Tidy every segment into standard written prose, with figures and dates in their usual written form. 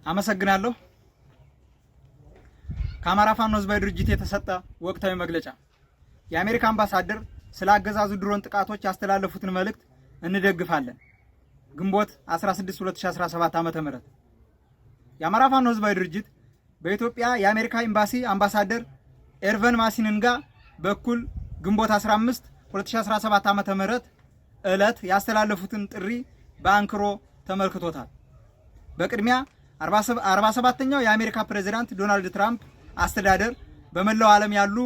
አመሰግናለሁ። ከአማራ ፋኖ ህዝባዊ ድርጅት የተሰጠ ወቅታዊ መግለጫ። የአሜሪካ አምባሳደር ስለ አገዛዙ ድሮን ጥቃቶች ያስተላለፉትን መልእክት እንደግፋለን። ግንቦት 16 2017 ዓ.ም የአማራ ፋኖ ህዝባዊ ድርጅት በኢትዮጵያ የአሜሪካ ኤምባሲ አምባሳደር ኤርቨን ማሲንጋ በኩል ግንቦት 15 2017 ዓ.ም ዕለት ያስተላለፉትን ጥሪ በአንክሮ ተመልክቶታል። በቅድሚያ 47ኛው የአሜሪካ ፕሬዝዳንት ዶናልድ ትራምፕ አስተዳደር በመላው ዓለም ያሉ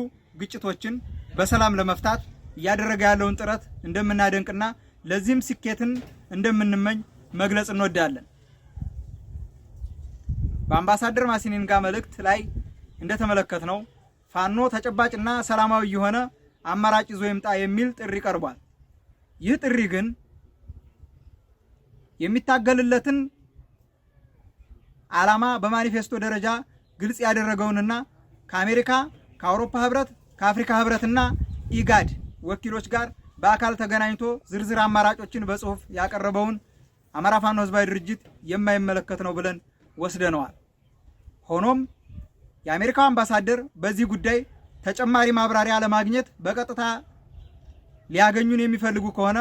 ግጭቶችን በሰላም ለመፍታት እያደረገ ያለውን ጥረት እንደምናደንቅና ለዚህም ስኬትን እንደምንመኝ መግለጽ እንወዳለን። በአምባሳደር ማሲንጋ መልእክት ላይ እንደተመለከትነው ፋኖ ተጨባጭና ሰላማዊ የሆነ አማራጭ ይዞ ይምጣ የሚል ጥሪ ቀርቧል። ይህ ጥሪ ግን የሚታገልለትን ዓላማ በማኒፌስቶ ደረጃ ግልጽ ያደረገውንና ከአሜሪካ፣ ከአውሮፓ ህብረት፣ ከአፍሪካ ህብረትና ኢጋድ ወኪሎች ጋር በአካል ተገናኝቶ ዝርዝር አማራጮችን በጽሁፍ ያቀረበውን አማራ ፋኖ ህዝባዊ ድርጅት የማይመለከት ነው ብለን ወስደነዋል። ሆኖም የአሜሪካው አምባሳደር በዚህ ጉዳይ ተጨማሪ ማብራሪያ ለማግኘት በቀጥታ ሊያገኙን የሚፈልጉ ከሆነ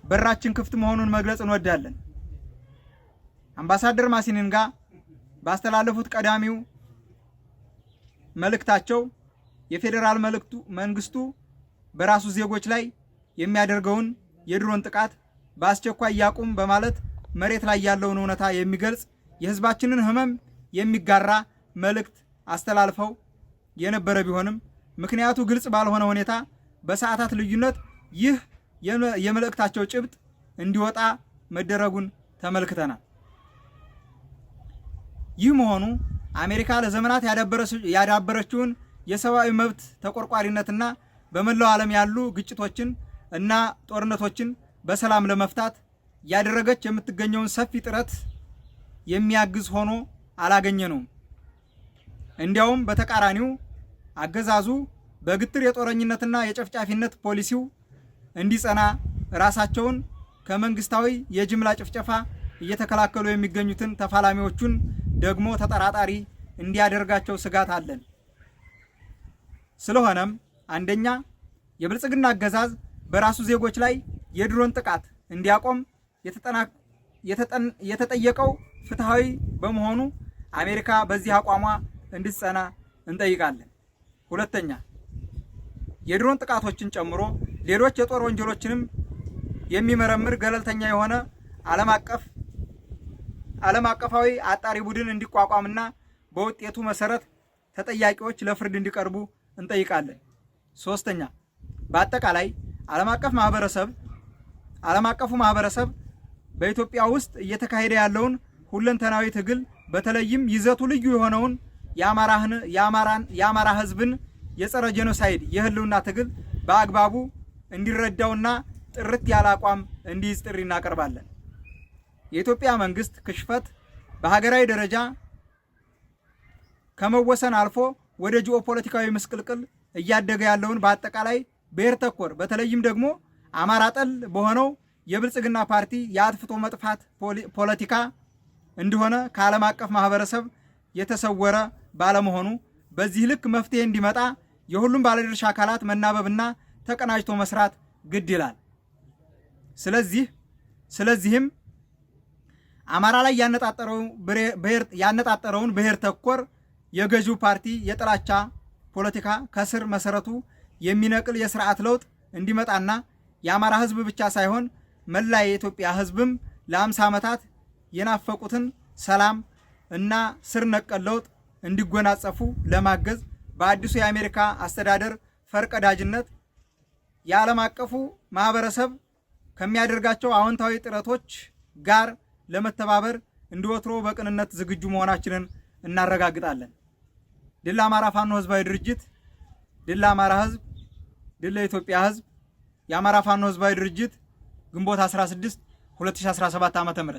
በራችን ክፍት መሆኑን መግለጽ እንወዳለን። አምባሳደር ማሲንጋ ባስተላለፉት ቀዳሚው መልእክታቸው የፌዴራል መንግስቱ በራሱ ዜጎች ላይ የሚያደርገውን የድሮን ጥቃት በአስቸኳይ ያቁም በማለት መሬት ላይ ያለውን እውነታ የሚገልጽ የህዝባችንን ህመም የሚጋራ መልእክት አስተላልፈው የነበረ ቢሆንም ምክንያቱ ግልጽ ባልሆነ ሁኔታ በሰዓታት ልዩነት ይህ የመልእክታቸው ጭብጥ እንዲወጣ መደረጉን ተመልክተናል። ይህ መሆኑ አሜሪካ ለዘመናት ያዳበረችውን የሰብአዊ መብት ተቆርቋሪነትና በመላው ዓለም ያሉ ግጭቶችን እና ጦርነቶችን በሰላም ለመፍታት ያደረገች የምትገኘውን ሰፊ ጥረት የሚያግዝ ሆኖ አላገኘነውም። እንዲያውም በተቃራኒው አገዛዙ በግትር የጦረኝነትና የጨፍጫፊነት ፖሊሲው እንዲጸና ራሳቸውን ከመንግስታዊ የጅምላ ጭፍጨፋ እየተከላከሉ የሚገኙትን ተፋላሚዎቹን ደግሞ ተጠራጣሪ እንዲያደርጋቸው ስጋት አለን። ስለሆነም አንደኛ የብልጽግና አገዛዝ በራሱ ዜጎች ላይ የድሮን ጥቃት እንዲያቆም የተጠየቀው ፍትሃዊ በመሆኑ አሜሪካ በዚህ አቋሟ እንድትጸና እንጠይቃለን። ሁለተኛ የድሮን ጥቃቶችን ጨምሮ ሌሎች የጦር ወንጀሎችንም የሚመረምር ገለልተኛ የሆነ ዓለም አቀፋዊ አጣሪ ቡድን እንዲቋቋምና በውጤቱ መሰረት ተጠያቂዎች ለፍርድ እንዲቀርቡ እንጠይቃለን። ሶስተኛ በአጠቃላይ ዓለም አቀፉ ማህበረሰብ በኢትዮጵያ ውስጥ እየተካሄደ ያለውን ሁለንተናዊ ትግል በተለይም ይዘቱ ልዩ የሆነውን የአማራ ህዝብን የጸረ ጄኖሳይድ የህልውና ትግል በአግባቡ እንዲረዳውና ጥርት ያለ አቋም እንዲይዝ ጥሪ እናቀርባለን። የኢትዮጵያ መንግስት ክሽፈት በሀገራዊ ደረጃ ከመወሰን አልፎ ወደ ጂኦፖለቲካዊ ምስቅልቅል እያደገ ያለውን በአጠቃላይ ብሔር ተኮር በተለይም ደግሞ አማራ ጠል በሆነው የብልጽግና ፓርቲ የአጥፍቶ መጥፋት ፖለቲካ እንደሆነ ከዓለም አቀፍ ማህበረሰብ የተሰወረ ባለመሆኑ በዚህ ልክ መፍትሄ እንዲመጣ የሁሉም ባለድርሻ አካላት መናበብና ተቀናጅቶ መስራት ግድ ይላል። ስለዚህም አማራ ላይ ያነጣጠረውን ብሔር ተኮር የገዢው ፓርቲ የጥላቻ ፖለቲካ ከስር መሰረቱ የሚነቅል የስርዓት ለውጥ እንዲመጣና የአማራ ህዝብ ብቻ ሳይሆን መላ የኢትዮጵያ ህዝብም ለ50 ዓመታት የናፈቁትን ሰላም እና ስር ነቀል ለውጥ እንዲጎናጸፉ ለማገዝ በአዲሱ የአሜሪካ አስተዳደር ፈርቀዳጅነት የዓለም አቀፉ ማህበረሰብ ከሚያደርጋቸው አዎንታዊ ጥረቶች ጋር ለመተባበር እንደወትሮ በቅንነት ዝግጁ መሆናችንን እናረጋግጣለን። ድል አማራ ፋኖ ህዝባዊ ድርጅት፣ ድል አማራ ህዝብ፣ ድል ለኢትዮጵያ ህዝብ። የአማራ ፋኖ ህዝባዊ ድርጅት ግንቦት 16 2017 ዓ.ም።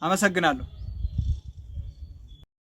አመሰግናለሁ።